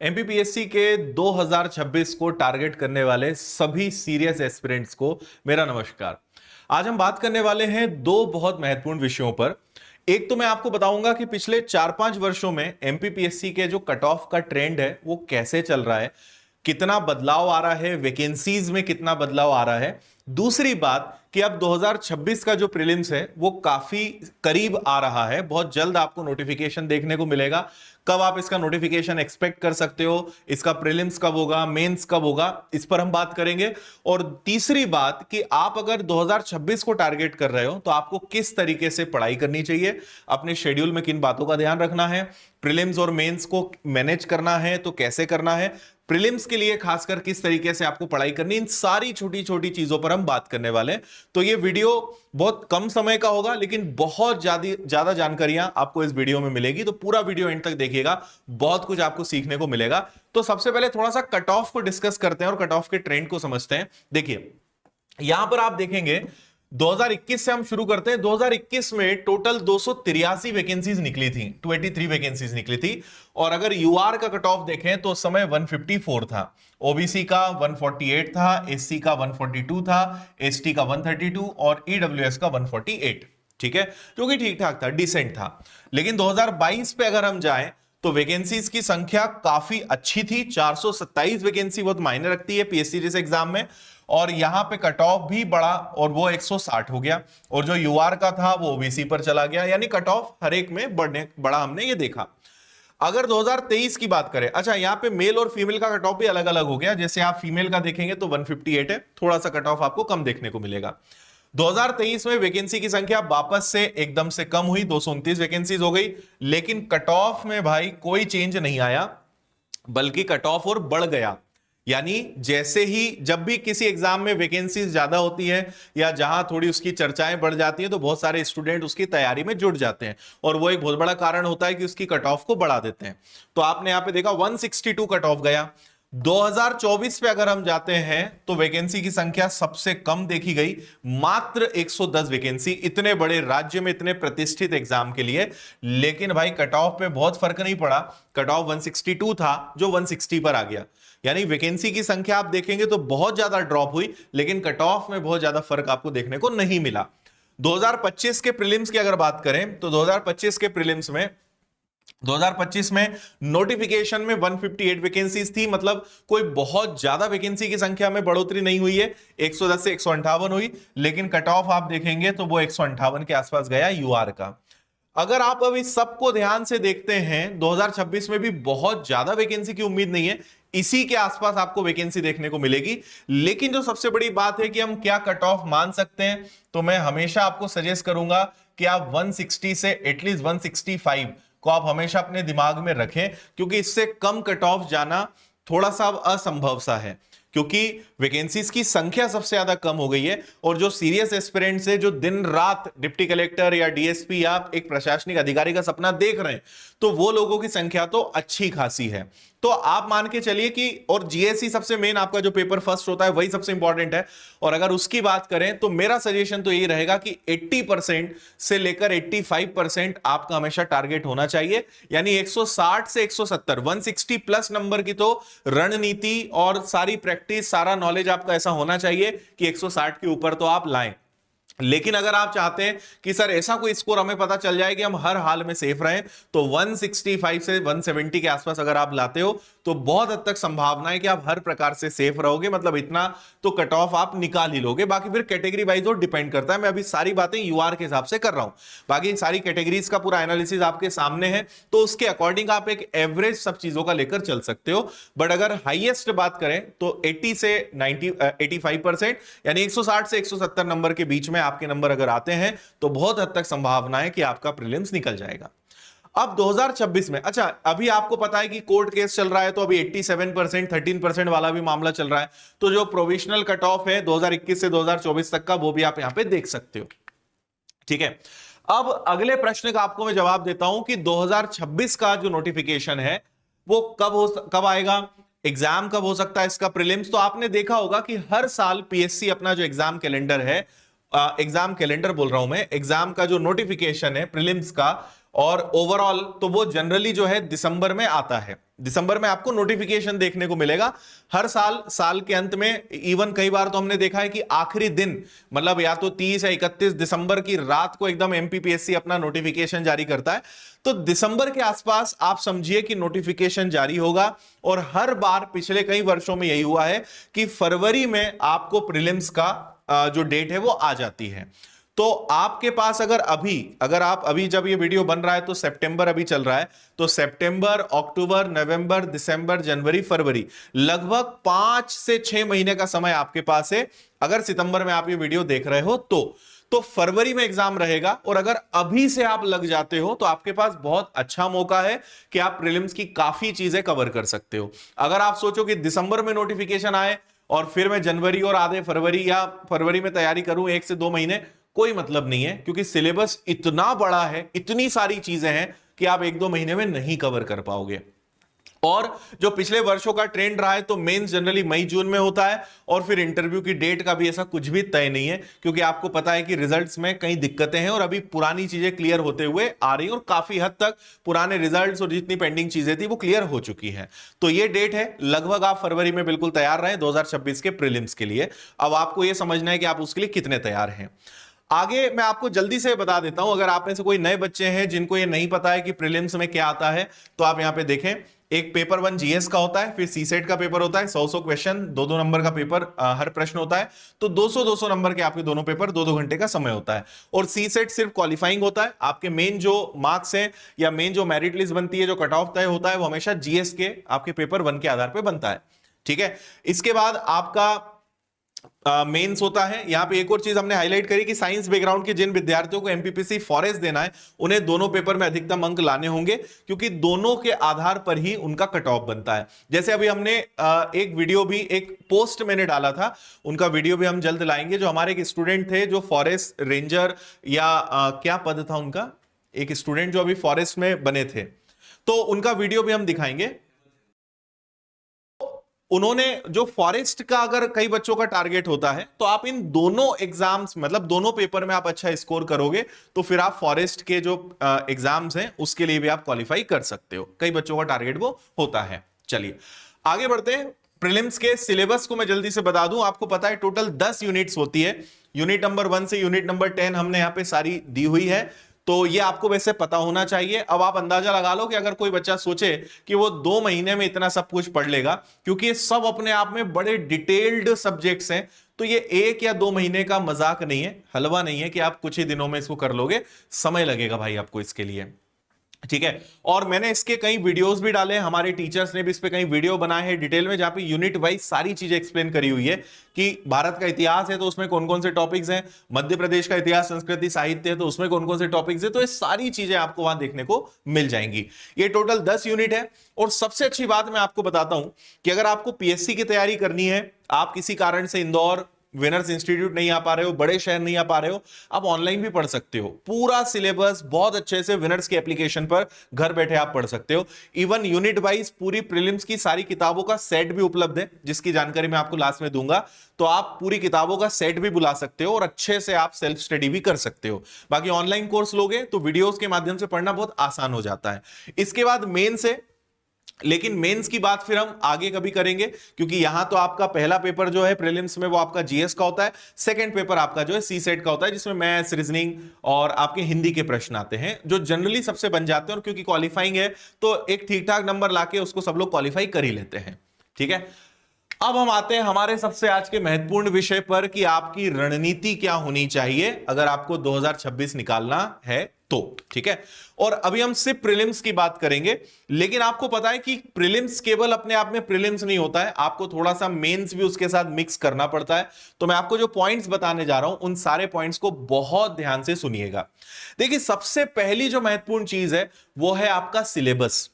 MPPSC के 2026 को target करने वाले सभी सीरियस एस्पिरेंट्स को मेरा नमस्कार। आज हम बात करने वाले हैं दो बहुत महत्वपूर्ण विषयों पर। एक तो मैं आपको बताऊंगा कि पिछले 4-5 वर्षों में एमपीपीएससी के जो कट ऑफ का ट्रेंड है वो कैसे चल रहा है, कितना बदलाव आ रहा है, वैकेंसीज में कितना बदलाव आ रहा है। दूसरी बात कि अब 2026 का जो प्रीलिम्स है वो काफी करीब आ रहा है, बहुत जल्द आपको नोटिफिकेशन देखने को मिलेगा। कब आप इसका नोटिफिकेशन एक्सपेक्ट कर सकते हो, इसका प्रीलिम्स कब होगा, मेंस कब होगा, इस पर हम बात करेंगे। और तीसरी बात कि आप अगर 2026 को टारगेट कर रहे हो तो आपको किस तरीके से पढ़ाई करनी चाहिए, अपने शेड्यूल में किन बातों का ध्यान रखना है, प्रीलिम्स और मेंस को मैनेज करना है तो कैसे करना है, प्रीलिम्स के लिए खासकर किस तरीके से आपको पढ़ाई करनी, इन सारी छोटी छोटी चीजों पर हम बात करने वाले हैं। तो ये वीडियो बहुत कम समय का होगा लेकिन बहुत ज्यादा जानकारियां आपको इस वीडियो में मिलेगी, तो पूरा वीडियो एंड तक देखिएगा, बहुत कुछ आपको सीखने को मिलेगा। तो सबसे पहले थोड़ा सा कट ऑफ को डिस्कस करते हैं और कट ऑफ के ट्रेंड को समझते हैं। देखिए यहां पर आप देखेंगे 2021 से हम शुरू करते हैं। 2021 में टोटल 283 वैकेंसीज निकली थी, 283 वैकेंसीज निकली थी। और अगर यूआर का कट ऑफ देखें तो उस समय 154 था, ओबीसी का 148 था, एससी का 142 था, एसटी का 132 और ईडब्ल्यूएस का 148। ठीक है, जो कि ठीक ठाक था, डिसेंट था। लेकिन 2022 पे अगर हम जाएं तो वैकेंसीज की संख्या काफी अच्छी थी, 427 वैकेंसी बहुत मायने रखती है पीएससी जैसे एग्जाम में। और यहां पे कट ऑफ भी बढ़ा और वो 160 हो गया, और जो यूआर का था वो ओबीसी पर चला गया, यानी कट ऑफ हर एक में बढ़ा हमने ये देखा। अगर 2023 की बात करें, अच्छा यहां पे मेल और फीमेल का कट ऑफ भी अलग अलग हो गया। जैसे आप फीमेल का देखेंगे तो 158 है, थोड़ा सा कट ऑफ आपको कम देखने को मिलेगा। 2023 में वैकेंसी की संख्या वापस से एकदम से कम हुई, 229 वैकेंसीज हो गई। लेकिन कट ऑफ में भाई कोई चेंज नहीं आया, बल्कि कट ऑफ और बढ़ गया। यानी जैसे ही जब भी किसी एग्जाम में वैकेंसीज ज्यादा होती है या जहां थोड़ी उसकी चर्चाएं बढ़ जाती हैं तो बहुत सारे स्टूडेंट उसकी तैयारी में जुट जाते हैं, और वो एक बहुत बड़ा कारण होता है कि उसकी कट ऑफ को बढ़ा देते हैं। तो आपने यहां पे देखा 162 कट ऑफ गया। 2024 पे अगर हम जाते हैं तो वैकेंसी की संख्या सबसे कम देखी गई, मात्र 110 वैकेंसी, इतने बड़े राज्य में इतने प्रतिष्ठित एग्जाम के लिए। लेकिन भाई कट ऑफ पे बहुत फर्क नहीं पड़ा, कट ऑफ 162 था जो 160 पर आ गया। यानी वैकेंसी की संख्या आप देखेंगे तो बहुत ज्यादा ड्रॉप हुई, लेकिन कट ऑफ में बहुत ज्यादा फर्क आपको देखने को नहीं मिला। 2025 के प्रीलिम्स की अगर बात करें तो 2025 के प्रीलिम्स में 2025 में नोटिफिकेशन में 158 वैकेंसीज थी, मतलब कोई बहुत ज्यादा वैकेंसी की संख्या में बढ़ोतरी नहीं हुई है, 110 से 158 हुई। लेकिन कट ऑफ आप देखेंगे तो वो 158 के आसपास गया यूआर का। अगर आप अभी सबको ध्यान से देखते हैं 2026 में भी बहुत ज्यादा वैकेंसी की उम्मीद नहीं है, इसी के आसपास आपको वैकेंसी देखने को मिलेगी। लेकिन जो सबसे बड़ी बात है कि हम क्या कट ऑफ मान सकते हैं, तो मैं हमेशा आपको सजेस्ट करूंगा कि आप 160 से एटलीस्ट 165 को आप हमेशा अपने दिमाग में रखें, क्योंकि इससे कम कट ऑफ जाना थोड़ा सा असंभव सा है, क्योंकि वैकेंसीज की संख्या सबसे ज्यादा कम हो गई है। और जो सीरियस एस्पिरेंट्स है, जो दिन रात डिप्टी कलेक्टर या डीएसपी या एक प्रशासनिक अधिकारी का सपना देख रहे हैं, तो वो लोगों की संख्या तो अच्छी खासी है। तो आप मान के चलिए कि, और जीएससी सबसे मेन आपका जो पेपर फर्स्ट होता है वही सबसे इंपॉर्टेंट है। और अगर उसकी बात करें तो मेरा सजेशन तो यही रहेगा कि 80% से लेकर 85% आपका हमेशा टारगेट होना चाहिए। यानी 160 से 170, 160 प्लस नंबर की तो रणनीति और सारी प्रैक्टिस, सारा नॉलेज आपका ऐसा होना चाहिए कि 160 के ऊपर तो आप लाएं। लेकिन अगर आप चाहते हैं कि सर ऐसा कोई स्कोर हमें पता चल जाए कि हम हर हाल में सेफ रहें, तो 165 से 170 के आसपास अगर आप लाते हो तो बहुत हद तक संभावना है कि आप हर प्रकार से सेफ रहोगे, मतलब इतना तो कट ऑफ आप निकाल ही लोगे। बाकी फिर कैटेगरी वाइज और डिपेंड करता है, मैं अभी सारी बातें यूआर के हिसाब से कर रहा हूं, बाकी सारी कैटेगरीज का पूरा एनालिसिस आपके सामने है, तो उसके अकॉर्डिंग आप एक एवरेज सब चीजों का लेकर चल सकते हो। बट अगर हाईएस्ट बात करें तो 80 से 85%, यानी 160 से 170 नंबर के बीच में आपके नंबर अगर आते हैं तो बहुत हद तक संभावना है कि आपका प्रीलिम्स निकल जाएगा। अब 2026 में, अच्छा अभी आपको पता है कि कोर्ट केस चल रहा है, तो अभी 87%, 13% वाला भी मामला चल रहा है, तो जो प्रोविजनल कट ऑफ है 2021 से 2024 तक का, वो भी आप यहां पे देख सकते हो। ठीक है, अब अगले प्रश्न का आपको मैं जवाब देता हूं कि 2026 का जो नोटिफिकेशन है वो कब आएगा, एग्जाम कब हो सकता है इसका प्रीलिम्स। तो आपने देखा होगा कि हर साल पीएससी अपना जो एग्जाम कैलेंडर है, एग्जाम कैलेंडर बोल रहा हूं मैं, एग्जाम का जो नोटिफिकेशन है प्रीलिम्स का, और ओवरऑल तो वो जनरली जो है दिसंबर में आता है। दिसंबर में आपको नोटिफिकेशन देखने को मिलेगा हर साल, साल के अंत में। इवन कई बार तो हमने देखा है कि आखिरी दिन, मतलब या तो 30 या 31 दिसंबर की रात को एकदम एमपीपीएससी अपना नोटिफिकेशन जारी करता है। तो दिसंबर के आसपास आप समझिए कि नोटिफिकेशन जारी होगा। और हर बार पिछले कई वर्षों में यही हुआ है कि फरवरी में आपको प्रीलिम्स का जो डेट है वो आ जाती है। तो आपके पास अगर आप अभी, जब ये वीडियो बन रहा है तो सितंबर अभी चल रहा है, तो सितंबर, अक्टूबर, नवंबर, दिसंबर, जनवरी, फरवरी, लगभग 5 से 6 महीने का समय आपके पास है। अगर सितंबर में आप ये वीडियो देख रहे हो तो फरवरी में एग्जाम रहेगा। और अगर अभी से आप लग जाते हो तो आपके पास बहुत अच्छा मौका है कि आप प्रीलिम्स की काफी चीजें कवर कर सकते हो। अगर आप सोचो कि दिसंबर में नोटिफिकेशन आए और फिर मैं जनवरी और आधे फरवरी या फरवरी में तैयारी करूं 1 से 2 महीने, कोई मतलब नहीं है, क्योंकि सिलेबस इतना बड़ा है, इतनी सारी चीजें हैं कि आप 1-2 महीने में नहीं कवर कर पाओगे। और जो पिछले वर्षों का ट्रेंड रहा है तो मेंस जनरली मई जून में होता है, और फिर इंटरव्यू की डेट का भी ऐसा कुछ भी तय नहीं है, क्योंकि आपको पता है कि रिजल्ट्स में कई दिक्कतें हैं और अभी पुरानी चीजें क्लियर होते हुए आ रही हैं और काफी हद तक पुराने रिजल्ट्स और जितनी पेंडिंग चीजें थी वो क्लियर हो चुकी हैं। तो ये डेट है, लगभग आप फरवरी में बिल्कुल तैयार रहें 2026 के प्रीलिम्स के लिए। अब आपको यह समझना है कि आप उसके लिए कितने तैयार हैं। आगे मैं आपको जल्दी से बता देता हूं, अगर आप में से कोई नए बच्चे हैं जिनको ये नहीं पता है कि प्रीलिम्स में क्या आता है, तो आप यहां पे देखें। एक पेपर 1 जीएस का होता है, फिर सीसेट का पेपर होता है, 100 क्वेश्चन, 2-2 नंबर का पेपर, हर प्रश्न होता है। तो 200-200 नंबर के आपके दोनों पेपर, 2-2 घंटे का समय होता है। और सीसेट सिर्फ क्वालिफाइंग होता है। आपके मेन जो मार्क्स हैं या मेन जो मेरिट लिस्ट बनती है, जो कट ऑफ तय होता है, वो हमेशा जीएस के आपके पेपर 1 के आधार पर बनता है। ठीक है, इसके बाद आपका मेंस होता है। यहां पे एक और चीज हमने हाईलाइट करी कि साइंस बैकग्राउंड के जिन विद्यार्थियों को एमपीपीसी फॉरेस्ट देना है, उन्हें दोनों पेपर में अधिकतम अंक लाने होंगे, क्योंकि दोनों के आधार पर ही उनका कट ऑफ बनता है। जैसे अभी हमने एक वीडियो भी, एक पोस्ट मैंने डाला था, उनका वीडियो भी हम जल्द लाएंगे। जो हमारे एक स्टूडेंट थे जो फॉरेस्ट रेंजर या क्या पद था उनका, एक स्टूडेंट जो अभी फॉरेस्ट में बने थे, तो उनका वीडियो भी हम दिखाएंगे। उन्होंने जो फॉरेस्ट का, अगर कई बच्चों का टारगेट होता है, तो आप इन दोनों एग्जाम्स, मतलब दोनों पेपर में आप अच्छा स्कोर करोगे तो फिर आप फॉरेस्ट के जो एग्जाम्स हैं उसके लिए भी आप क्वालिफाई कर सकते हो। कई बच्चों का टारगेट वो होता है। चलिए आगे बढ़ते हैं। प्रीलिम्स के सिलेबस को मैं जल्दी से बता दूं। आपको पता है टोटल 10 यूनिट्स होती है। यूनिट नंबर 1 से यूनिट नंबर 10 हमने यहां पे सारी दी हुई है, तो ये आपको वैसे पता होना चाहिए। अब आप अंदाजा लगा लो कि अगर कोई बच्चा सोचे कि वो 2 महीने में इतना सब कुछ पढ़ लेगा, क्योंकि ये सब अपने आप में बड़े डिटेल्ड सब्जेक्ट्स हैं, तो ये 1 या 2 महीने का मजाक नहीं है, हलवा नहीं है कि आप कुछ ही दिनों में इसको कर लोगे। समय लगेगा भाई आपको इसके लिए। ठीक है, और मैंने इसके कई वीडियोस भी डाले हैं, हमारे टीचर्स ने भी इस पे कई वीडियो बनाए हैं डिटेल में, जहां पे यूनिट वाइज सारी चीजें एक्सप्लेन करी हुई है कि भारत का इतिहास है तो उसमें कौन कौन से टॉपिक्स हैं, मध्य प्रदेश का इतिहास, संस्कृति, साहित्य है तो उसमें कौन कौन से टॉपिक्स हैं। तो ये सारी चीजें आपको वहां देखने को मिल जाएंगी। ये टोटल 10 यूनिट है। और सबसे अच्छी बात मैं आपको बताता हूं कि अगर आपको पीएससी की तैयारी करनी है, आप किसी कारण से इंदौर विनर्स इंस्टीट्यूट नहीं आ पा रहे हो, बड़े शहर नहीं आ पा रहे हो, आप ऑनलाइन भी पढ़ सकते हो। पूरा सिलेबस बहुत अच्छे से विनर्स की एप्लीकेशन पर घर बैठे आप पढ़ सकते हो। इवन यूनिट वाइज पूरी प्रीलिम्स की सारी किताबों का सेट भी उपलब्ध है, जिसकी जानकारी मैं आपको लास्ट में दूंगा। तो आप पूरी किताबों का सेट भी बुला सकते हो और अच्छे से आप सेल्फ स्टडी भी कर सकते हो। बाकी ऑनलाइन कोर्स लोगे तो वीडियोस के माध्यम से पढ़ना बहुत आसान हो जाता है। इसके बाद मेन से, लेकिन मेंस की बात फिर हम आगे कभी करेंगे, क्योंकि यहां तो आपका पहला पेपर जो है प्रीलिम्स में वो आपका जीएस का होता है। सेकंड पेपर आपका जो है सीसेट का होता है, जिसमें मैथ्स, रीजनिंग और आपके हिंदी के प्रश्न आते हैं, जो जनरली सबसे बन जाते हैं। और क्योंकि क्वालिफाइंग है तो एक ठीक ठाक नंबर लाके उसको सब लोग क्वालिफाई कर ही लेते हैं। ठीक है, अब हम आते हैं हमारे सबसे आज के महत्वपूर्ण विषय पर कि आपकी रणनीति क्या होनी चाहिए अगर आपको 2026 निकालना है तो। ठीक है, और अभी हम सिर्फ प्रीलिम्स की बात करेंगे, लेकिन आपको पता है कि प्रीलिम्स केवल अपने आप में प्रीलिम्स नहीं होता है, आपको थोड़ा सा मेंस भी उसके साथ मिक्स करना पड़ता है। तो मैं आपको जो पॉइंट्स बताने जा रहा हूं उन सारे पॉइंट्स को बहुत ध्यान से सुनिएगा। देखिए, सबसे पहली जो महत्वपूर्ण चीज है वो है आपका सिलेबस।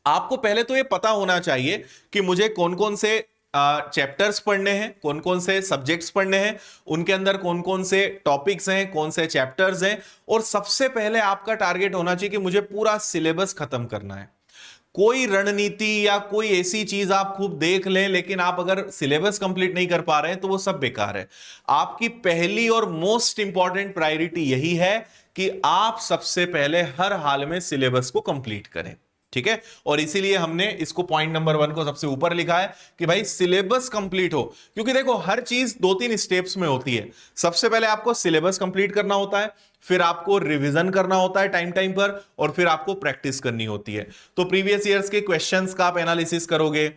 आपको पहले तो ये पता होना चाहिए कि मुझे कौन कौन से चैप्टर्स पढ़ने हैं, कौन कौन से सब्जेक्ट्स पढ़ने हैं, उनके अंदर कौन कौन से टॉपिक्स हैं, कौन से चैप्टर्स हैं। और सबसे पहले आपका टारगेट होना चाहिए कि मुझे पूरा सिलेबस खत्म करना है। कोई रणनीति या कोई ऐसी चीज आप खूब देख लें, लेकिन आप अगर सिलेबस कंप्लीट नहीं कर पा रहे हैं तो वो सब बेकार है। आपकी पहली और मोस्ट इंपॉर्टेंट प्रायोरिटी यही है कि आप सबसे पहले हर हाल में सिलेबस को कंप्लीट करें, ठीक है। और इसीलिए हमने इसको पॉइंट नंबर 1 को सबसे ऊपर लिखा है कि भाई सिलेबस कंप्लीट हो। क्योंकि देखो हर चीज 2-3 स्टेप्स में होती है। सबसे पहले आपको सिलेबस कंप्लीट करना होता है, फिर आपको रिवीजन करना होता है टाइम टाइम पर, और फिर आपको प्रैक्टिस करनी होती है। तो प्रीवियस ईयर्स के क्वेश्चंस का आप एनालिसिस करोगे,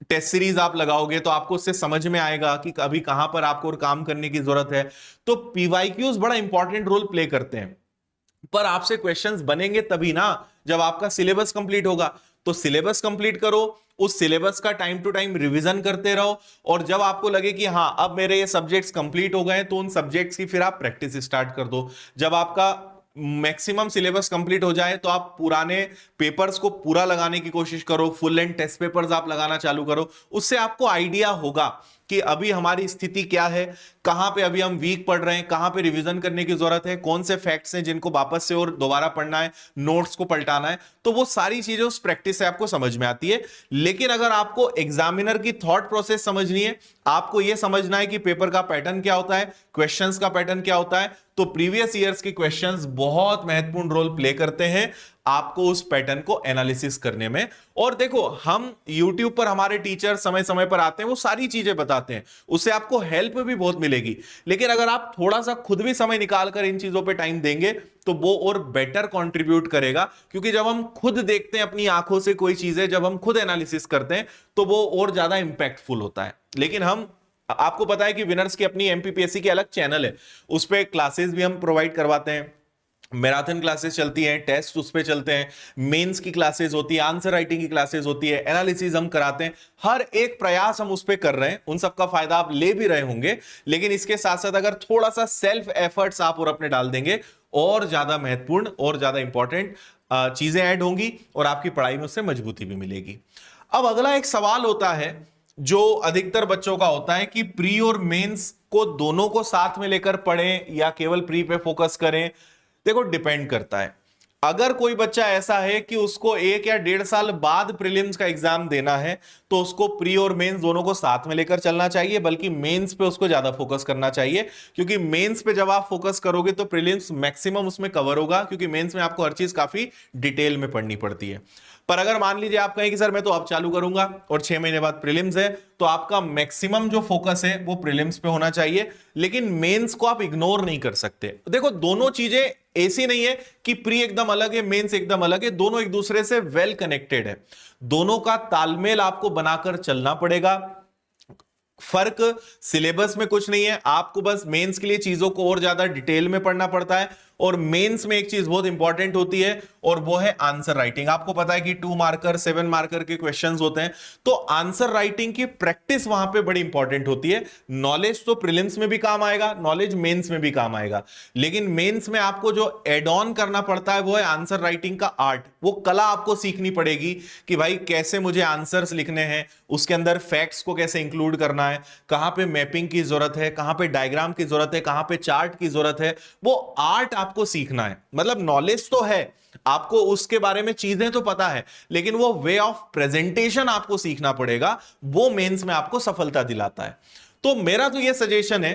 टेस्ट सीरीज आप लगाओगे, तो आपको उससे समझ में आएगा कि अभी कहां पर आपको और काम करने की जरूरत है। तो पीवाईक्यूज बड़ा इंपॉर्टेंट रोल प्ले करते हैं, पर आपसे क्वेश्चंस बनेंगे तभी ना जब आपका सिलेबस कंप्लीट होगा। तो सिलेबस कंप्लीट करो, उस सिलेबस का टाइम टू टाइम रिवीजन करते रहो, और जब आपको लगे कि हां अब मेरे ये सब्जेक्ट्स कंप्लीट हो गए, तो उन सब्जेक्ट्स की फिर आप प्रैक्टिस स्टार्ट कर दो। जब आपका मैक्सिमम सिलेबस कंप्लीट हो जाए तो आप पुराने पेपर्स को पूरा लगाने की कोशिश करो, फुल लेंथ टेस्ट पेपर्स आप लगाना चालू करो। उससे आपको आइडिया होगा कि अभी हमारी स्थिति क्या है, कहां पे अभी हम वीक पढ़ रहे हैं, कहां पे रिवीजन करने की जरूरत है, कौन से फैक्ट्स हैं जिनको वापस से और दोबारा पढ़ना है, नोट्स को पलटाना है। तो वो सारी चीजें उस प्रैक्टिस से आपको समझ में आती है। लेकिन अगर आपको एग्जामिनर की थॉट प्रोसेस समझनी है, आपको यह समझना है कि पेपर का पैटर्न क्या होता है, क्वेश्चंस का पैटर्न क्या होता है, तो प्रीवियस ईयर्स के क्वेश्चंस बहुत महत्वपूर्ण रोल प्ले करते हैं आपको उस पैटर्न को एनालिसिस करने में। और देखो हम YouTube पर हमारे टीचर समय समय पर आते हैं, वो सारी चीजें बताते हैं, उससे आपको हेल्प भी बहुत मिलेगी। लेकिन अगर आप थोड़ा सा खुद भी समय निकालकर इन चीजों पे टाइम देंगे तो वो और बेटर कंट्रीब्यूट करेगा। क्योंकि जब हम खुद देखते हैं अपनी आंखों से कोई चीजें, जब हम खुद एनालिसिस करते हैं तो वो और ज्यादा इंपैक्टफुल होता है। लेकिन हम, आपको पता है कि विनर्स की अपनी एमपीपीएससी की अलग चैनल है, उस पर क्लासेस भी हम प्रोवाइड करवाते हैं, मैराथन क्लासेस चलती हैं, टेस्ट उस पे चलते हैं, मेंस की क्लासेस होती है, आंसर राइटिंग की क्लासेस होती है, एनालिसिस हम कराते हैं। हर एक प्रयास हम उस पे कर रहे हैं, उन सब का फायदा आप ले भी रहे होंगे। लेकिन इसके साथ साथ अगर थोड़ा सा सेल्फ एफर्ट्स आप और अपने डाल देंगे, और ज्यादा महत्वपूर्ण और ज्यादा इंपॉर्टेंट चीजें ऐड होंगी और आपकी पढ़ाई में उससे मजबूती भी मिलेगी। अब अगला एक सवाल होता है जो अधिकतर बच्चों का होता है कि प्री और मेंस को दोनों को साथ में लेकर पढ़ें या केवल प्री पे फोकस करें। देखो डिपेंड करता है। अगर कोई बच्चा ऐसा है कि उसको 1 या 1.5 साल बाद प्रीलिम्स का एग्जाम देना है, तो उसको प्री और मेंस दोनों को साथ में लेकर चलना चाहिए, बल्कि मेंस पे उसको ज्यादा फोकस करना चाहिए। क्योंकि मेंस पे जब आप फोकस करोगे तो प्रीलिम्स मैक्सिमम उसमें कवर होगा, क्योंकि मेंस में आपको हर चीज काफी डिटेल में पढ़नी पड़ती है। पर अगर मान लीजिए आप कहें कि सर मैं तो अब चालू करूंगा और 6 महीने बाद प्रीलिम्स है, तो आपका मैक्सिमम जो फोकस है वो प्रीलिम्स पे होना चाहिए। लेकिन मेंस को आप इग्नोर नहीं कर सकते। देखो दोनों चीजें ऐसी नहीं है कि प्री एकदम अलग है, मेंस एकदम अलग है, दोनों एक दूसरे से वेल कनेक्टेड है। दोनों का तालमेल आपको बनाकर चलना पड़ेगा। फर्क सिलेबस में कुछ नहीं है, आपको बस मेंस के लिए चीजों को और ज्यादा डिटेल में पढ़ना पड़ता है। और मेंस में एक चीज बहुत इंपॉर्टेंट होती है, और वो है आंसर राइटिंग। आपको पता है कि 2 मार्कर 7 मार्कर के क्वेश्चंस होते हैं, तो आंसर राइटिंग की प्रैक्टिस वहां पे बड़ी इंपॉर्टेंट होती है। नॉलेज तो प्रीलिम्स में भी काम आएगा, नॉलेज मेंस में भी काम आएगा, लेकिन मेंस में आपको जो एड ऑन करना पड़ता है वो है आंसर राइटिंग का आर्ट। वो कला आपको सीखनी पड़ेगी कि भाई कैसे मुझे आंसर्स लिखने हैं, उसके अंदर फैक्ट्स को कैसे इंक्लूड करना है, कहां पे मैपिंग की जरूरत है, कहां पे डायग्राम की जरूरत है, कहां पे चार्ट की जरूरत है। वो आर्ट आपको सीखना है। मतलब नॉलेज तो है, आपको उसके बारे में चीजें तो पता है, लेकिन वो वे ऑफ प्रेजेंटेशन आपको सीखना पड़ेगा। वो मेंस में आपको सफलता दिलाता है। तो मेरा तो ये सजेशन है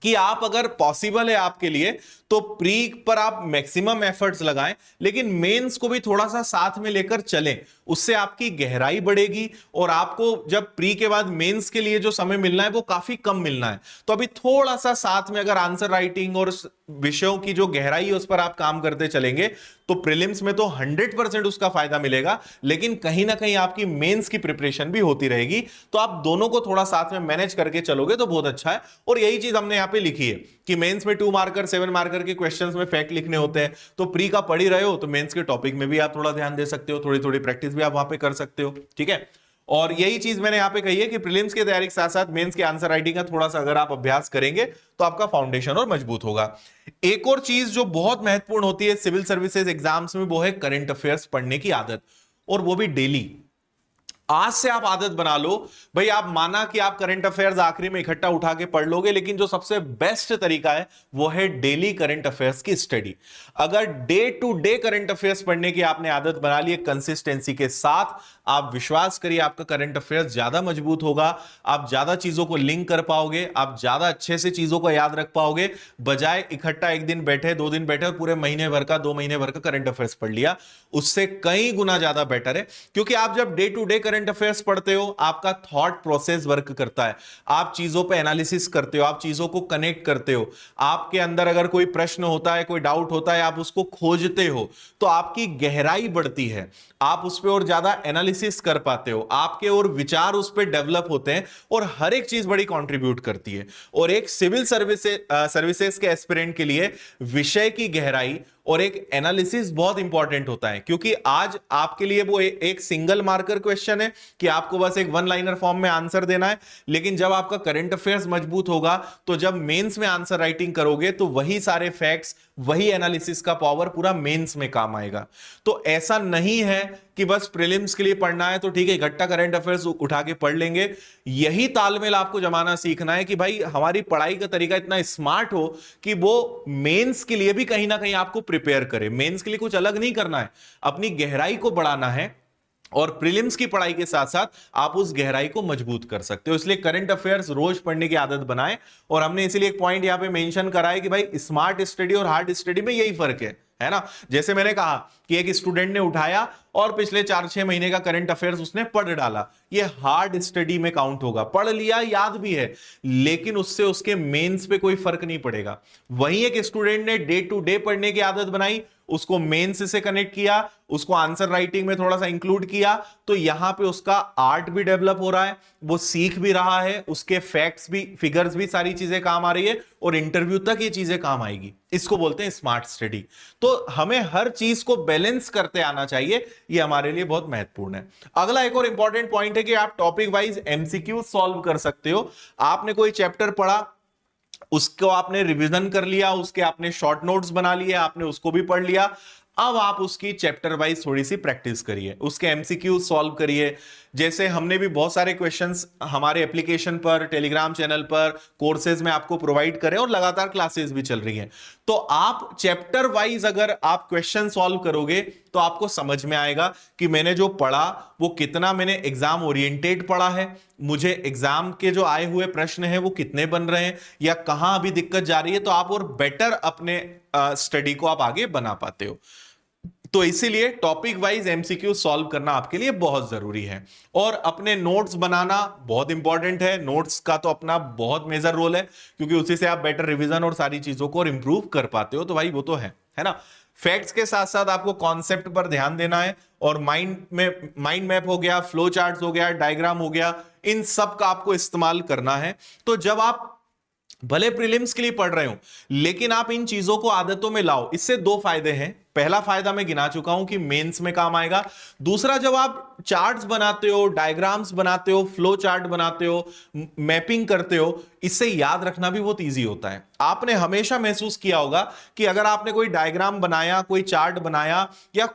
कि आप, अगर पॉसिबल है आपके लिए, तो प्री पर आप मैक्सिमम एफर्ट्स लगाएं, लेकिन मेंस को भी थोड़ा सा साथ में लेकर चलें। उससे आपकी गहराई बढ़ेगी, और आपको जब प्री के बाद मेंस के लिए जो समय मिलना है वो काफी कम मिलना है। तो अभी थोड़ा सा साथ में अगर आंसर राइटिंग और विषयों की जो गहराई है उस पर आप काम करते चलेंगे, तो प्रीलिम्स में तो 100% उसका फायदा मिलेगा, लेकिन कहीं ना कहीं आपकी मेंस की प्रिपरेशन भी होती रहेगी। तो आप दोनों को थोड़ा साथ में मैनेज करके चलोगे तो बहुत अच्छा है। और यही चीज हमने यहां पे लिखी है कि मेंस में 2 मार्कर 7 मार्कर के क्वेश्चंस में फैक्ट लिखने होते हैं। तो प्री का पढ़ ही रहे हो तो मेंस के टॉपिक में भी आप थोड़ा ध्यान दे सकते हो, थोड़ी थोड़ी प्रैक्टिस भी आप वहां पे कर सकते हो, ठीक है। और यही चीज मैंने यहां पे कही है कि प्रीलिम्स की तैयारी के साथ साथ मेंस के आंसर राइटिंग का थोड़ा सा अगर आप अभ्यास करेंगे तो आपका फाउंडेशन और मजबूत होगा। एक और चीज जो बहुत महत्वपूर्ण होती है सिविल सर्विसेज एग्जाम्स में, वो है करंट अफेयर्स पढ़ने की आदत, और वो भी डेली। आज से आप आदत बना लो। भाई आप माना कि आप करंट अफेयर्स आखिरी में इकट्ठा उठा के पढ़ लोगे, लेकिन जो सबसे बेस्ट तरीका है वो है डेली करंट अफेयर्स की स्टडी। अगर day to day current affairs पढ़ने की आपने आदत बना ली है कंसिस्टेंसी के साथ, आप विश्वास करिए आपका करंट अफेयर्स ज्यादा मजबूत होगा, आप ज्यादा चीजों को लिंक कर पाओगे, आप ज्यादा अच्छे से चीजों को याद रख पाओगे, बजाय इकट्ठा एक दिन बैठे, 2 दिन बैठे और पूरे महीने भर का, 2 महीने भर का करंट अफेयर्स पढ़ लिया। उससे कई गुना ज्यादा बेटर है, क्योंकि आप जब day to day current affairs पढ़ते हो, आपका थॉट प्रोसेस वर्क करता है, आप चीजों पे एनालिसिस करते हो, आप चीजों को कनेक्ट करते हो, आपके अंदर अगर कोई प्रश्न होता है, कोई डाउट होता है, आप उसको खोजते हो, तो आपकी गहराई बढ़ती है, आप उस पर और ज्यादा एनालिसिस कर पाते हो, आपके और विचार उस पर डेवलप होते हैं, और हर एक चीज बड़ी कंट्रीब्यूट करती है। और एक सिविल सर्विसेज के एस्पिरेंट के लिए विषय की गहराई और एक एनालिसिस बहुत इंपॉर्टेंट होता है, क्योंकि आज आपके लिए वो एक सिंगल मार्कर क्वेश्चन है कि आपको बस एक वन लाइनर फॉर्म में आंसर देना है, लेकिन जब आपका करंट अफेयर्स मजबूत होगा, तो जब मेंस में आंसर राइटिंग करोगे, तो वही सारे फैक्ट्स, वही एनालिसिस का पावर पूरा मेंस में काम आएगा। तो ऐसा नहीं है कि बस प्रीलिम्स के लिए पढ़ना है तो ठीक है, इकट्ठा करंट अफेयर्स उठा के पढ़ लेंगे। यही तालमेल आपको जमाना सीखना है कि भाई हमारी पढ़ाई का तरीका इतना स्मार्ट हो कि वो मेंस के लिए भी कहीं ना कहीं आपको प्रिपेयर करे। मेंस के लिए कुछ अलग नहीं करना है, अपनी गहराई को बढ़ाना है, और प्रीलिम्स की पढ़ाई के साथ साथ आप उस गहराई को मजबूत कर सकते हो। इसलिए करंट अफेयर्स रोज पढ़ने की आदत बनाएं। और हमने इसीलिए एक पॉइंट यहां पे मेंशन करा है कि भाई स्मार्ट स्टडी और हार्ड स्टडी में यही फर्क है ना। जैसे मैंने कहा कि एक स्टूडेंट ने उठाया और पिछले 4-6 महीने का करंट अफेयर्स उसने पढ़ डाला, ये हार्ड स्टडी में काउंट होगा। पढ़ लिया, याद भी है, लेकिन उससे उसके मेंस पे कोई फर्क नहीं पड़ेगा। वहीं एक स्टूडेंट ने डे टू डे पढ़ने की आदत बनाई, उसको मेंस से कनेक्ट किया, उसको आंसर राइटिंग में थोड़ा सा इंक्लूड किया, तो यहां पे उसका आर्ट भी डेवलप हो रहा है, वो सीख भी रहा है, उसके फैक्ट्स भी, फिगर्स भी, सारी चीजें काम आ रही है, और इंटरव्यू तक ये चीजें काम आएगी। इसको बोलते हैं स्मार्ट स्टडी। तो हमें हर चीज को बैलेंस करते आना चाहिए, ये हमारे लिए बहुत महत्वपूर्ण है। अगला एक और इंपॉर्टेंट पॉइंट है कि आप टॉपिक वाइज एमसीक्यू सॉल्व कर सकते हो। आपने कोई चैप्टर पढ़ा, उसको आपने रिवीजन कर लिया, उसके आपने शॉर्ट नोट्स बना लिए, आपने उसको भी पढ़ लिया, अब आप उसकी चैप्टर वाइज थोड़ी सी प्रैक्टिस करिए, उसके एमसीक्यू सॉल्व करिए। जैसे हमने भी बहुत सारे क्वेश्चंस हमारे एप्लीकेशन पर, टेलीग्राम चैनल पर, कोर्सेज में आपको प्रोवाइड करें, और लगातार क्लासेस भी चल रही हैं। तो आप चैप्टर वाइज अगर आप क्वेश्चन सॉल्व करोगे, तो आपको समझ में आएगा कि मैंने जो पढ़ा वो कितना मैंने एग्जाम ओरिएंटेड पढ़ा है, मुझे एग्जाम के जो आए हुए प्रश्न हैं वो कितने बन रहे हैं, या कहां अभी दिक्कत जा रही है, तो आप और बेटर अपने स्टडी को आप आगे बना पाते हो। तो इसीलिए टॉपिक वाइज एमसीक्यू सॉल्व करना आपके लिए बहुत जरूरी है। और अपने नोट्स बनाना बहुत इंपॉर्टेंट है। नोट्स का तो अपना बहुत मेजर रोल है, क्योंकि उसी से आप बेटर रिवीजन और सारी चीजों को इंप्रूव कर पाते हो। तो भाई वो तो है ना। फैक्ट्स के साथ साथ आपको कॉन्सेप्ट पर ध्यान देना है, और माइंड मैप हो गया, फ्लो चार्ट्स हो गया, डायग्राम हो गया, इन सब का आपको इस्तेमाल करना है। तो जब आप भले प्रीलिम्स के लिए पढ़ रहे हो, लेकिन आप इन चीजों को आदतों में लाओ। इससे 2 फायदे हैं। पहला फायदा मैं गिना चुका हूं कि मेंस में काम आएगा। दूसरा, जब आप चार्ट्स बनाते हो, डायग्राम्स बनाते हो, फ्लो चार्ट बनाते हो, मैपिंग करते हो, इससे याद रखना भी बहुत इजी होता है। आपने हमेशा महसूस किया होगा कि अगर आपने कोई डायग्राम बनाया, कोई चार्ट बनाया, या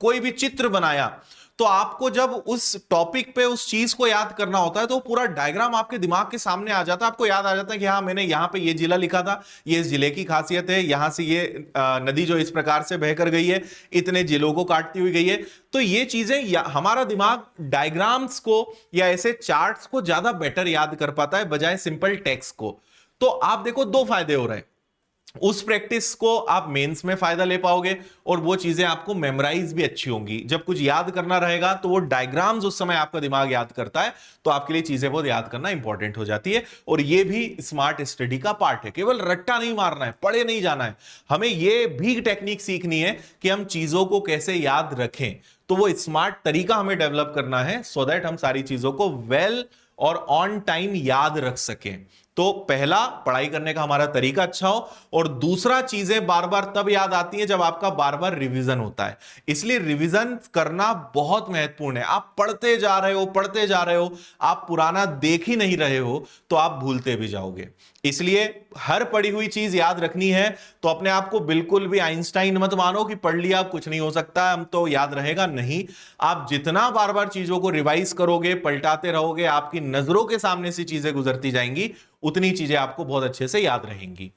कोई भी चित्र बनाया, तो आपको जब उस टॉपिक पे उस चीज को याद करना होता है, तो पूरा डायग्राम आपके दिमाग के सामने आ जाता है। आपको याद आ जाता है कि हाँ, मैंने यहां पे ये जिला लिखा था, ये इस जिले की खासियत है, यहां से ये नदी जो इस प्रकार से बहकर गई है, इतने जिलों को काटती हुई गई है। तो ये चीजें हमारा दिमाग डायग्राम्स को या ऐसे चार्ट्स को ज्यादा बेटर याद कर पाता है, बजाय सिंपल टेक्स्ट को। तो आप देखो, 2 फायदे हो रहे हैं। उस प्रैक्टिस को आप मेंस में फायदा ले पाओगे, और वो चीजें आपको मेमोराइज भी अच्छी होंगी। जब कुछ याद करना रहेगा, तो वो डायग्राम्स उस समय आपका दिमाग याद करता है, तो आपके लिए चीजें बहुत याद करना इंपॉर्टेंट हो जाती है। और ये भी स्मार्ट स्टडी का पार्ट है। केवल रट्टा नहीं मारना है, पढ़े नहीं जाना है, हमें ये भी टेक्निक सीखनी है कि हम चीजों को कैसे याद रखें। तो वो स्मार्ट तरीका हमें डेवलप करना है, सो दैट हम सारी चीजों को वेल और ऑन टाइम याद रख सकें। तो पहला, पढ़ाई करने का हमारा तरीका अच्छा हो, और दूसरा, चीजें बार बार तब याद आती हैं जब आपका बार बार बार रिवीजन होता है। इसलिए रिवीजन करना बहुत महत्वपूर्ण है। आप पढ़ते जा रहे हो, पढ़ते जा रहे हो, आप पुराना देख ही नहीं रहे हो तो आप भूलते भी जाओगे। इसलिए हर पढ़ी हुई चीज याद रखनी है। तो अपने आप को बिल्कुल भी आइंस्टाइन मत मानो कि पढ़ लिया कुछ नहीं हो सकता, हम तो याद रहेगा नहीं। आप जितना बार बार चीजों को रिवाइज करोगे, पलटाते रहोगे, आपकी नजरों के सामने से चीजें गुजरती जाएंगी, उतनी चीजें आपको बहुत अच्छे से याद रहेंगी।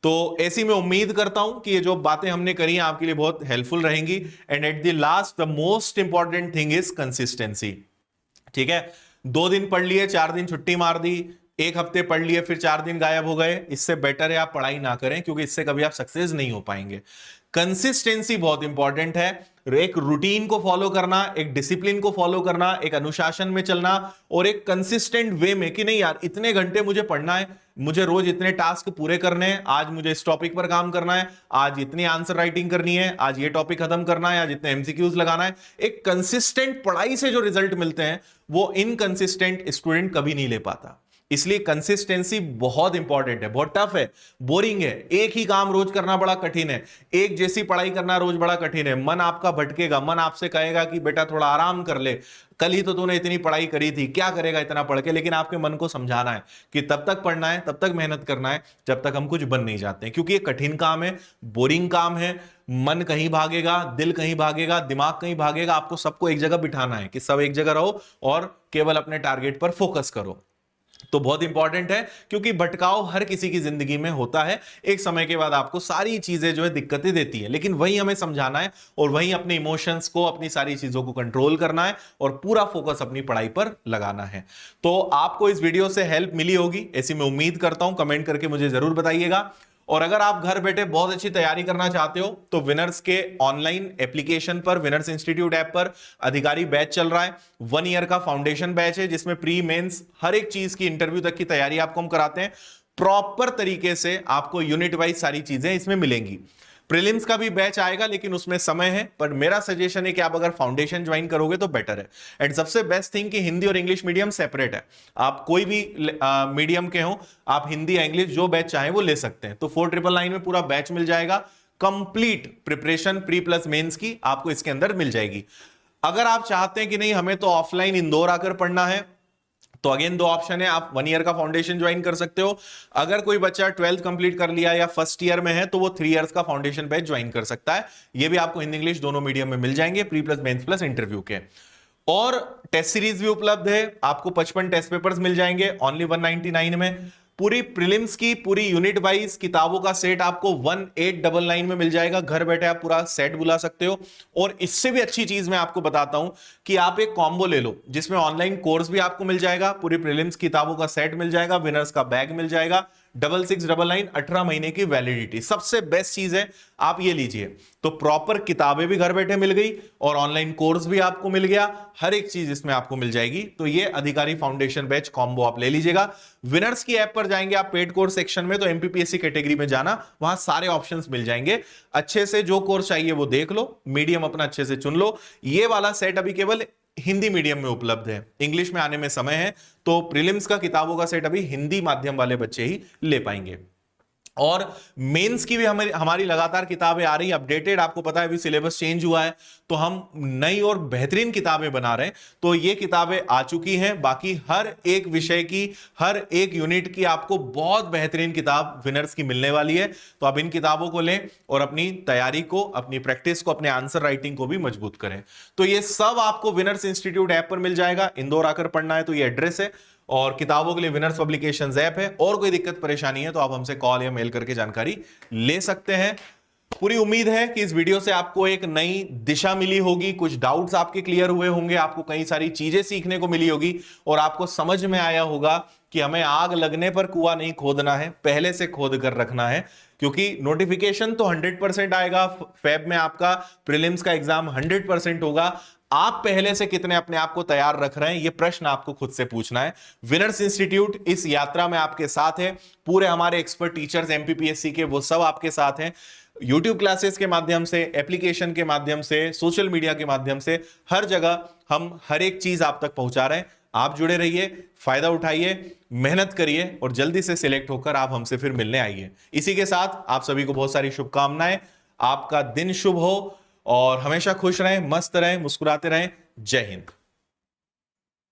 तो ऐसी मैं उम्मीद करता हूं कि ये जो बातें हमने करी हैं आपके लिए बहुत हेल्पफुल रहेंगी। And at the last the most important thing is consistency. ठीक है, 2 दिन पढ़ लिए, 4 दिन छुट्टी मार दी, 1 हफ्ते पढ़ लिए फिर 4 दिन गायब हो गए, इससे बेटर है आप पढ़ाई ना करें, क्योंकि इससे कभी आप सक्सेस नहीं हो पाएंगे। कंसिस्टेंसी बहुत इंपॉर्टेंट है। एक रूटीन को फॉलो करना, एक डिसिप्लिन को फॉलो करना, एक अनुशासन में चलना, और एक कंसिस्टेंट वे में कि नहीं यार इतने घंटे मुझे पढ़ना है, मुझे रोज इतने टास्क पूरे करने हैं, आज मुझे इस टॉपिक पर काम करना है, आज इतनी आंसर राइटिंग करनी है, आज ये टॉपिक खत्म करना है, आज इतने एमसीक्यूज लगाना है। एक कंसिस्टेंट पढ़ाई से जो रिजल्ट मिलते हैं वो इनकंसिस्टेंट स्टूडेंट कभी नहीं ले पाता। इसलिए कंसिस्टेंसी बहुत इंपॉर्टेंट है। बहुत टफ है, बोरिंग है, एक ही काम रोज करना बड़ा कठिन है, एक जैसी पढ़ाई करना रोज बड़ा कठिन है। मन आपका भटकेगा, मन आपसे कहेगा कि बेटा थोड़ा आराम कर ले, कल ही तो तूने इतनी पढ़ाई करी थी, क्या करेगा इतना पढ़ के। लेकिन आपके मन को समझाना है कि तब तक पढ़ना है, तब तक मेहनत करना है जब तक हम कुछ बन नहीं जाते हैं, क्योंकि ये कठिन काम है, बोरिंग काम है। मन कहीं भागेगा, दिल कहीं भागेगा, दिमाग कहीं भागेगा, आपको सबको एक जगह बिठाना है कि सब एक जगह रहो और केवल अपने टारगेट पर फोकस करो। तो बहुत इंपॉर्टेंट है, क्योंकि भटकाव हर किसी की जिंदगी में होता है। एक समय के बाद आपको सारी चीजें जो है दिक्कतें देती है, लेकिन वही हमें समझाना है और वही अपने इमोशंस को, अपनी सारी चीजों को कंट्रोल करना है और पूरा फोकस अपनी पढ़ाई पर लगाना है। तो आपको इस वीडियो से हेल्प मिली होगी, ऐसी मैं उम्मीद करता हूं। कमेंट करके मुझे जरूर बताइएगा। और अगर आप घर बैठे बहुत अच्छी तैयारी करना चाहते हो तो विनर्स के ऑनलाइन एप्लीकेशन पर, विनर्स इंस्टीट्यूट ऐप पर अधिकारी बैच चल रहा है। 1 ईयर का फाउंडेशन बैच है, जिसमें प्री मेंस हर एक चीज की, इंटरव्यू तक की तैयारी आपको हम कराते हैं। प्रॉपर तरीके से आपको यूनिट वाइज सारी चीजें इसमें मिलेंगी। प्रीलिम्स का भी बैच आएगा, लेकिन उसमें समय है, पर मेरा सजेशन है कि आप अगर फाउंडेशन ज्वाइन करोगे तो बेटर है। एंड सबसे बेस्ट थिंग कि हिंदी और इंग्लिश मीडियम सेपरेट है। आप कोई भी मीडियम के हो, आप हिंदी या इंग्लिश जो बैच चाहें वो ले सकते हैं। तो 4999 में पूरा बैच मिल जाएगा, complete preparation pre plus mains की आपको इसके अंदर मिल जाएगी। अगर आप चाहते हैं कि नहीं हमें तो ऑफलाइन इंदौर आकर पढ़ना है, तो अगेन 2 ऑप्शन है, आप 1 ईयर का फाउंडेशन ज्वाइन कर सकते हो। अगर कोई बच्चा 12th कंप्लीट कर लिया या फर्स्ट ईयर में है तो वो 3 इयर्स का फाउंडेशन बैच ज्वाइन कर सकता है। ये भी आपको हिंदी इंग्लिश दोनों मीडियम में मिल जाएंगे, pre plus mains plus interview के। और टेस्ट सीरीज भी उपलब्ध है, आपको 55 टेस्ट पेपर्स मिल जाएंगे ओनली 199 में। पूरी प्रीलिम्स की पूरी यूनिट वाइज किताबों का सेट आपको 1899 में मिल जाएगा। घर बैठे आप पूरा सेट बुला सकते हो। और इससे भी अच्छी चीज मैं आपको बताता हूं कि आप एक कॉम्बो ले लो, जिसमें ऑनलाइन कोर्स भी आपको मिल जाएगा, पूरी प्रीलिम्स किताबों का सेट मिल जाएगा, विनर्स का बैग मिल जाएगा, 6699 18 महीने की वैलिडिटी। सबसे बेस्ट चीज है, आप ये लीजिए। तो प्रॉपर किताबें भी घर बैठे मिल गई और ऑनलाइन कोर्स भी आपको मिल गया, हर एक चीज इसमें आपको मिल जाएगी। तो ये अधिकारी फाउंडेशन बैच कॉम्बो आप ले लीजिएगा। विनर्स की ऐप पर जाएंगे आप पेड कोर्स सेक्शन में, तो एमपीपीएससी कैटेगरी में जाना, वहां सारे ऑप्शंस मिल जाएंगे। अच्छे से जो कोर्स चाहिए वो देख लो, मीडियम अपना अच्छे से चुन लो। ये वाला सेट अभी केवल हिंदी मीडियम में उपलब्ध है, इंग्लिश में आने में समय है। तो प्रीलिम्स का किताबों का सेट अभी हिंदी माध्यम वाले बच्चे ही ले पाएंगे। और मेंस की भी हमारी लगातार किताबें आ रही है अपडेटेड। आपको पता है अभी सिलेबस चेंज हुआ है, तो हम नई और बेहतरीन किताबें बना रहे हैं। तो ये किताबें आ चुकी हैं। बाकी हर एक विषय की, हर एक यूनिट की आपको बहुत बेहतरीन किताब विनर्स की मिलने वाली है। तो आप इन किताबों को लें और अपनी तैयारी को, अपनी प्रैक्टिस को, अपने आंसर राइटिंग को भी मजबूत करें। तो ये सब आपको विनर्स इंस्टीट्यूट ऐप पर मिल जाएगा। इंदौर आकर पढ़ना है तो ये एड्रेस है, और किताबों के लिए विनर्स पब्लिकेशंस ऐप है। और कोई दिक्कत परेशानी है तो आप हमसे कॉल या मेल करके जानकारी ले सकते हैं। पूरी उम्मीद है कि इस वीडियो से आपको एक नई दिशा मिली होगी, कुछ डाउट्स आपके क्लियर हुए होंगे, आपको कई सारी चीजें सीखने को मिली होगी, और आपको समझ में आया होगा कि हमें आग लगने पर कुआं नहीं खोदना है, पहले से खोद कर रखना है। क्योंकि नोटिफिकेशन तो 100% आएगा, फेब में आपका प्रीलिम्स का एग्जाम 100% होगा। आप पहले से कितने अपने आप को तैयार रख रहे हैं, यह प्रश्न आपको खुद से पूछना है। विनर्स इंस्टीट्यूट इस यात्रा में आपके साथ है। पूरे हमारे एक्सपर्ट टीचर्स एमपीपीएससी के वो सब आपके साथ हैं। यूट्यूब क्लासेस के माध्यम से, एप्लीकेशन के माध्यम से, सोशल मीडिया के माध्यम से, हर जगह हम हर एक चीज आप तक पहुंचा रहे हैं। आप जुड़े रहिए, फायदा उठाइए, मेहनत करिए और जल्दी से सिलेक्ट होकर आप हमसे फिर मिलने आइए। इसी के साथ आप सभी को बहुत सारी शुभकामनाएं। आपका दिन शुभ हो और हमेशा खुश रहें, मस्त रहें, मुस्कुराते रहें। जय हिंद।